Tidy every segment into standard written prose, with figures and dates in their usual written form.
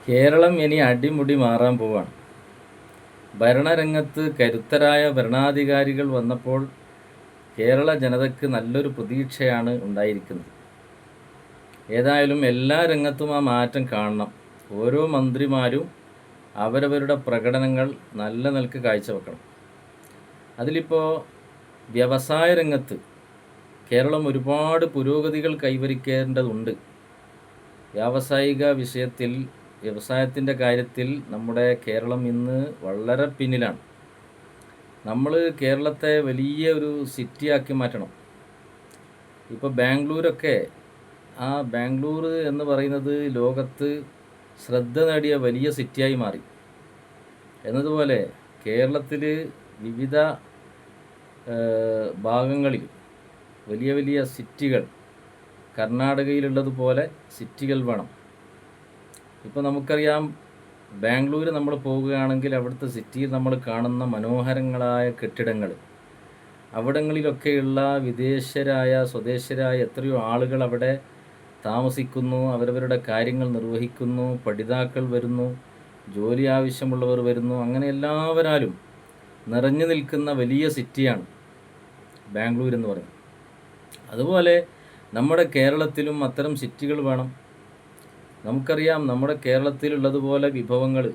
കേരളം ഇനി അടിമുടി മാറാൻ പോവാണ്. ഭരണരംഗത്ത് കരുത്തരായ ഭരണാധികാരികൾ വന്നപ്പോൾ കേരള ജനതയ്ക്ക് നല്ലൊരു പ്രതീക്ഷയാണ് ഉണ്ടായിരിക്കുന്നത്. ഏതായാലും എല്ലാ രംഗത്തും ആ മാറ്റം കാണണം. ഓരോ മന്ത്രിമാരും അവരവരുടെ പ്രകടനങ്ങൾ നല്ല നിലക്ക് കാഴ്ചവെക്കണം. അതിലിപ്പോൾ വ്യവസായ രംഗത്ത് കേരളം ഒരുപാട് പുരോഗതികൾ കൈവരിക്കേണ്ടതുണ്ട്. വ്യാവസായിക വിഷയത്തിൽ, വ്യവസായത്തിൻ്റെ കാര്യത്തിൽ നമ്മുടെ കേരളം ഇന്ന് വളരെ പിന്നിലാണ്. നമ്മൾ കേരളത്തെ വലിയ ഒരു സിറ്റിയാക്കി മാറ്റണം. ഇപ്പോൾ ബാംഗ്ലൂരൊക്കെ, ആ ബാംഗ്ലൂർ എന്ന് പറയുന്നത് ലോകത്ത് ശ്രദ്ധ നേടിയ വലിയ സിറ്റിയായി മാറി. എന്നതുപോലെ കേരളത്തിൽ വിവിധ ഭാഗങ്ങളിൽ വലിയ വലിയ സിറ്റികൾ, കർണാടകയിലുള്ളതുപോലെ സിറ്റികൾ വേണം. ഇപ്പോൾ നമുക്കറിയാം, ബാംഗ്ലൂർ നമ്മൾ പോവുകയാണെങ്കിൽ അവിടുത്തെ സിറ്റിയിൽ നമ്മൾ കാണുന്ന മനോഹരങ്ങളായ കെട്ടിടങ്ങൾ, അവിടങ്ങളിലൊക്കെയുള്ള വിദേശരായ സ്വദേശരായ എത്രയോ ആളുകൾ അവിടെ താമസിക്കുന്നു, അവരവരുടെ കാര്യങ്ങൾ നിർവഹിക്കുന്നു, പഠിതാക്കൾ വരുന്നു, ജോലി ആവശ്യമുള്ളവർ വരുന്നു. അങ്ങനെ എല്ലാവരാലും നിറഞ്ഞു നിൽക്കുന്ന വലിയ സിറ്റിയാണ് ബാംഗ്ലൂർ എന്ന് പറയുന്നത്. അതുപോലെ നമ്മുടെ കേരളത്തിലും അത്തരം സിറ്റികൾ വേണം. നമുക്കറിയാം, നമ്മുടെ കേരളത്തിലുള്ളതുപോലെ വിഭവങ്ങൾ,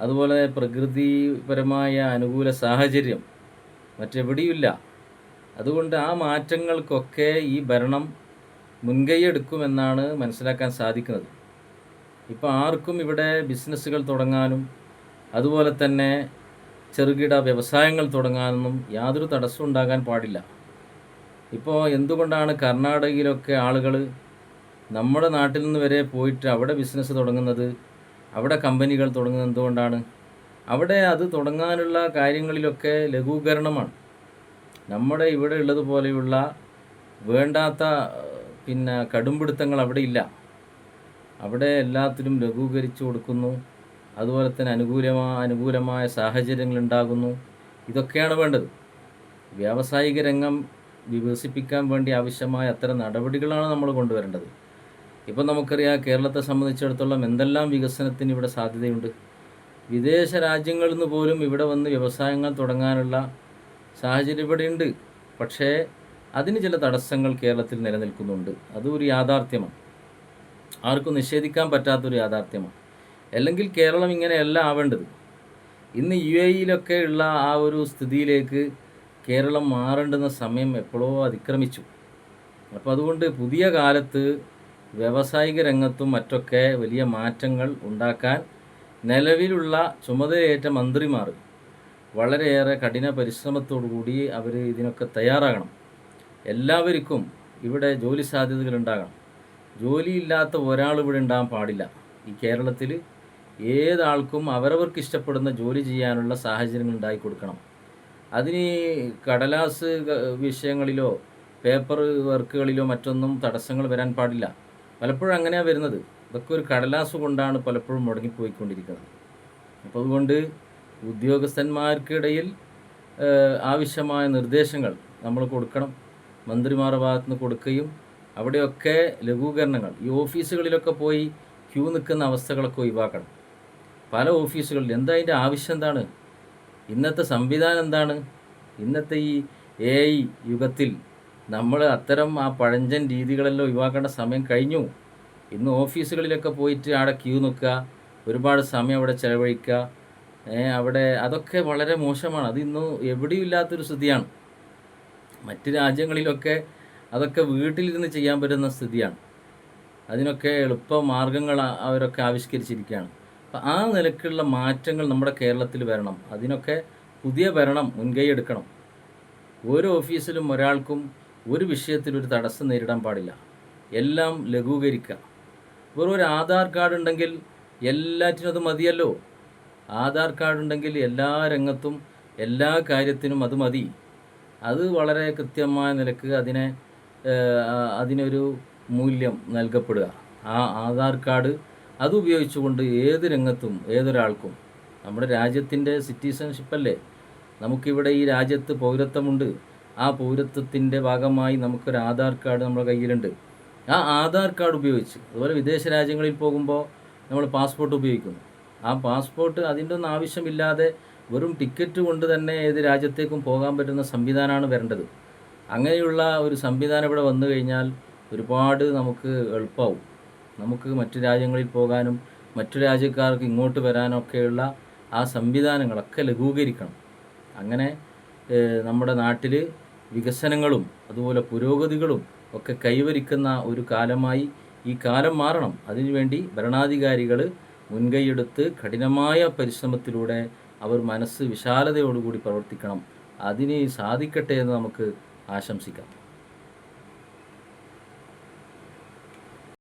അതുപോലെ പ്രകൃതിപരമായ അനുകൂല സാഹചര്യം മറ്റെവിടെയുമില്ല. അതുകൊണ്ട് ആ മാറ്റങ്ങൾക്കൊക്കെ ഈ ഭരണം മുൻകൈയെടുക്കുമെന്നാണ് മനസ്സിലാക്കാൻ സാധിക്കുന്നത്. ഇപ്പോൾ ആർക്കും ഇവിടെ ബിസിനസ്സുകൾ തുടങ്ങാനും അതുപോലെ തന്നെ ചെറുകിട വ്യവസായങ്ങൾ തുടങ്ങാനൊന്നും യാതൊരു തടസ്സവും ഉണ്ടാകാൻ പാടില്ല. ഇപ്പോൾ എന്തുകൊണ്ടാണ് കർണാടകയിലൊക്കെ ആളുകൾ നമ്മുടെ നാട്ടിൽ നിന്ന് വരെ പോയിട്ട് അവിടെ ബിസിനസ് തുടങ്ങുന്നത്, അവിടെ കമ്പനികൾ തുടങ്ങുന്നത്? എന്തുകൊണ്ടാണ്? അവിടെ അത് തുടങ്ങാനുള്ള കാര്യങ്ങളിലൊക്കെ ലഘൂകരണമാണ്. നമ്മുടെ ഇവിടെ ഉള്ളതുപോലെയുള്ള വേണ്ടാത്ത കടുംപിടുത്തങ്ങൾ അവിടെ ഇല്ല. അവിടെ എല്ലാത്തിലും ലഘൂകരിച്ചു കൊടുക്കുന്നു. അതുപോലെ തന്നെ അനുകൂലമായ സാഹചര്യങ്ങൾ ഉണ്ടാകുന്നു. ഇതൊക്കെയാണ് വേണ്ടത്. വ്യാവസായിക രംഗം വികസിപ്പിക്കാൻ വേണ്ടി ആവശ്യമായ അത്തരം നടപടികളാണ് നമ്മൾ കൊണ്ടുവരേണ്ടത്. ഇപ്പം നമുക്കറിയാം, കേരളത്തെ സംബന്ധിച്ചിടത്തോളം എന്തെല്ലാം വികസനത്തിന് ഇവിടെ സാധ്യതയുണ്ട്. വിദേശ രാജ്യങ്ങളിൽ നിന്ന് പോലും ഇവിടെ വന്ന് വ്യവസായങ്ങൾ തുടങ്ങാനുള്ള സാഹചര്യം ഇവിടെ ഉണ്ട്. പക്ഷേ അതിന് ചില തടസ്സങ്ങൾ കേരളത്തിൽ നിലനിൽക്കുന്നുണ്ട്. അതൊരു യാഥാർത്ഥ്യമാണ്, ആർക്കും നിഷേധിക്കാൻ പറ്റാത്തൊരു യാഥാർത്ഥ്യമാണ്. അല്ലെങ്കിൽ കേരളം ഇങ്ങനെയല്ല ആവേണ്ടത്. ഇന്ന് UAE ഉള്ള ആ ഒരു സ്ഥിതിയിലേക്ക് കേരളം മാറേണ്ടുന്ന സമയം എപ്പോഴോ അതിക്രമിച്ചു. അപ്പോൾ അതുകൊണ്ട് പുതിയ കാലത്ത് വ്യാവസായിക രംഗത്തും മറ്റൊക്കെ വലിയ മാറ്റങ്ങൾ ഉണ്ടാക്കാൻ നിലവിലുള്ള ചുമതലയേറ്റ മന്ത്രിമാർ വളരെയേറെ കഠിന പരിശ്രമത്തോടുകൂടി അവർ ഇതിനൊക്കെ തയ്യാറാകണം. എല്ലാവർക്കും ഇവിടെ ജോലി സാധ്യതകൾ ഉണ്ടാകണം. ജോലിയില്ലാത്ത ഒരാൾ ഇവിടെ ഉണ്ടാകാൻ പാടില്ല. ഈ കേരളത്തിൽ ഏതാൾക്കും അവരവർക്ക് ഇഷ്ടപ്പെടുന്ന ജോലി ചെയ്യാനുള്ള സാഹചര്യങ്ങൾ ഉണ്ടാക്കി കൊടുക്കണം. അതിന് കടലാസ് വിഷയങ്ങളിലോ പേപ്പർ വർക്കുകളിലോ മറ്റൊന്നും തടസ്സങ്ങൾ വരാൻ പാടില്ല. പലപ്പോഴും അങ്ങനെയാണ് വരുന്നത്. ഇതൊക്കെ ഒരു കടലാസ് കൊണ്ടാണ് പലപ്പോഴും മുടങ്ങിപ്പോയിക്കൊണ്ടിരിക്കുന്നത്. അപ്പോൾ അതുകൊണ്ട് ഉദ്യോഗസ്ഥന്മാർക്കിടയിൽ ആവശ്യമായ നിർദ്ദേശങ്ങൾ നമ്മൾ കൊടുക്കണം. മന്ത്രിമാരുടെ ഭാഗത്തു നിന്ന് കൊടുക്കുകയും അവിടെയൊക്കെ ലഘൂകരണങ്ങൾ, ഈ ഓഫീസുകളിലൊക്കെ പോയി ക്യൂ നിൽക്കുന്ന അവസ്ഥകളൊക്കെ ഒഴിവാക്കണം. പല ഓഫീസുകളിൽ എന്താ അതിൻ്റെ ആവശ്യം എന്താണ്? ഇന്നത്തെ സംവിധാനം എന്താണ്? ഇന്നത്തെ ഈ AI യുഗത്തിൽ നമ്മൾ അത്തരം ആ പഴഞ്ചൻ രീതികളെല്ലാം ഒഴിവാക്കേണ്ട സമയം കഴിഞ്ഞു. ഇന്ന് ഓഫീസുകളിലൊക്കെ പോയിട്ട് അവിടെ ക്യൂ നിൽക്കുക, ഒരുപാട് സമയം അവിടെ ചിലവഴിക്കുക, അവിടെ അതൊക്കെ വളരെ മോശമാണ്. അത് ഇന്ന് എവിടെയും ഇല്ലാത്തൊരു സ്ഥിതിയാണ്. മറ്റ് രാജ്യങ്ങളിലൊക്കെ അതൊക്കെ വീട്ടിലിരുന്ന് ചെയ്യാൻ പറ്റുന്ന സ്ഥിതിയാണ്. അതിനൊക്കെ എളുപ്പ മാർഗങ്ങൾ അവരൊക്കെ ആവിഷ്കരിച്ചിരിക്കുകയാണ്. അപ്പം ആ നിലക്കുള്ള മാറ്റങ്ങൾ നമ്മുടെ കേരളത്തിൽ വരണം. അതിനൊക്കെ പുതിയ ഭരണം മുൻകൈ എടുക്കണം. ഓരോ ഓഫീസിലും ഒരാൾക്കും ഒരു വിഷയത്തിലൊരു തടസ്സം നേരിടാൻ പാടില്ല. എല്ലാം ലഘൂകരിക്കുക. വെറും ഒരു ആധാർ കാർഡ് ഉണ്ടെങ്കിൽ എല്ലാറ്റിനും അത് മതിയല്ലോ. ആധാർ കാർഡ് ഉണ്ടെങ്കിൽ എല്ലാ രംഗത്തും എല്ലാ കാര്യത്തിനും അത് മതി. അത് വളരെ കൃത്യമായ നിലക്ക് അതിനൊരു മൂല്യം നൽകപ്പെടുക. ആ ആധാർ കാർഡ് അത് ഉപയോഗിച്ചുകൊണ്ട് ഏത് രംഗത്തും ഏതൊരാൾക്കും, നമ്മുടെ രാജ്യത്തിൻ്റെ സിറ്റിസൺഷിപ്പല്ലേ, നമുക്കിവിടെ ഈ രാജ്യത്ത് പൗരത്വമുണ്ട്. ആ പൗരത്വത്തിൻ്റെ ഭാഗമായി നമുക്കൊരു ആധാർ കാർഡ് നമ്മുടെ കയ്യിലുണ്ട്. ആ ആധാർ കാർഡ് ഉപയോഗിച്ച്, അതുപോലെ വിദേശ രാജ്യങ്ങളിൽ പോകുമ്പോൾ നമ്മൾ പാസ്പോർട്ട് ഉപയോഗിക്കുന്നു. ആ പാസ്പോർട്ട് അതിൻ്റെ ഒന്നും ആവശ്യമില്ലാതെ വെറും ടിക്കറ്റ് കൊണ്ട് തന്നെ ഏത് രാജ്യത്തേക്കും പോകാൻ പറ്റുന്ന സംവിധാനമാണ് വരേണ്ടത്. അങ്ങനെയുള്ള ഒരു സംവിധാനം ഇവിടെ വന്നു കഴിഞ്ഞാൽ ഒരുപാട് നമുക്ക് എളുപ്പമാവും. നമുക്ക് മറ്റു രാജ്യങ്ങളിൽ പോകാനും മറ്റു രാജ്യക്കാർക്ക് ഇങ്ങോട്ട് വരാനൊക്കെയുള്ള ആ സംവിധാനങ്ങളൊക്കെ ലഘൂകരിക്കണം. അങ്ങനെ നമ്മുടെ നാട്ടിൽ വികസനങ്ങളും അതുപോലെ പുരോഗതികളും ഒക്കെ കൈവരിക്കുന്ന ഒരു കാലമായി ഈ കാലം മാറണം. അതിനുവേണ്ടി ഭരണാധികാരികൾ മുൻകൈയെടുത്ത് കഠിനമായ പരിശ്രമത്തിലൂടെ അവർ മനസ്സ് വിശാലതയോടുകൂടി പ്രവർത്തിക്കണം. അതിന് സാധിക്കട്ടെ എന്ന് നമുക്ക് ആശംസിക്കാം.